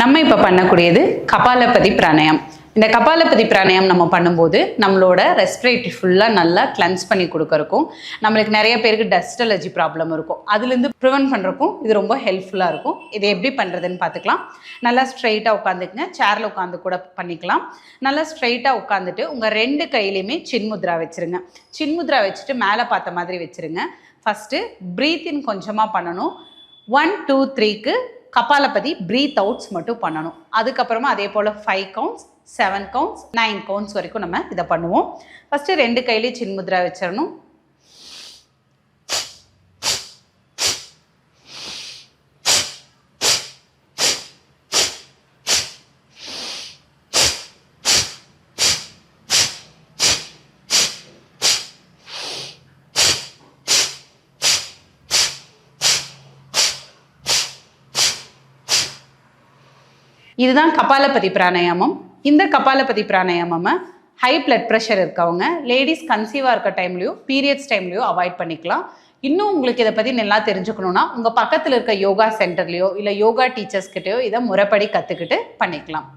நம்ம இப்போ பண்ணக்கூடியது கபாலபதி பிராணாயம். இந்த கபாலபதி பிராணாயம் நம்ம பண்ணும்போது நம்மளோட ரெஸ்பிரேட்டரி ஃபுல்லாக நல்லா கிளென்ஸ் பண்ணி கொடுக்கறக்கும், நம்மளுக்கு நிறைய பேருக்கு டஸ்ட் அலர்ஜி ப்ராப்ளம் இருக்கும், அதுலேருந்து ப்ரிவென்ட் பண்ணுறக்கும் இது ரொம்ப ஹெல்ப்ஃபுல்லாக இருக்கும். இதை எப்படி பண்ணுறதுன்னு பார்த்துக்கலாம். நல்லா ஸ்ட்ரைட்டாக உட்காந்துக்குங்க, சேரில் உட்காந்து கூட பண்ணிக்கலாம். நல்லா ஸ்ட்ரைட்டாக உட்காந்துட்டு உங்கள் 2 கையிலையுமே சின்முத்ரா வச்சுருங்க. சின்முத்ரா வச்சுட்டு மேலே பார்த்த மாதிரி வச்சுருங்க. ஃபஸ்ட்டு ப்ரீத் இன் கொஞ்சமாக பண்ணணும். 1 2 3க்கு கபாலபதி ப்ரீத் அவுட்ஸ் மட்டும் பண்ணணும். அதுக்கப்புறமா அதே போல் 5 கவுண்ட்ஸ், 7 கவுண்ட்ஸ், 9 கவுண்ட்ஸ் வரைக்கும் நம்ம இதை பண்ணுவோம். ஃபஸ்ட்டு 2 கையிலையும் சின்முத்ரா வச்சிடணும். இதுதான் கபாலபதி பிராணாயாமம். இந்த கபாலபதி பிராணாயாமம் ஹை பிளட் ப்ரெஷர் இருக்கவங்க, லேடிஸ் கன்சீவாக இருக்க டைம்லையோ பீரியட்ஸ் டைம்லையோ அவாய்ட் பண்ணிக்கலாம். இன்னும் உங்களுக்கு இதை பற்றி நல்லா தெரிஞ்சுக்கணுன்னா உங்கள் பக்கத்தில் இருக்க யோகா சென்டர்லையோ இல்லை யோகா டீச்சர்ஸ் கிட்டேயோ இதை முறைப்படி கற்றுக்கிட்டு பண்ணிக்கலாம்.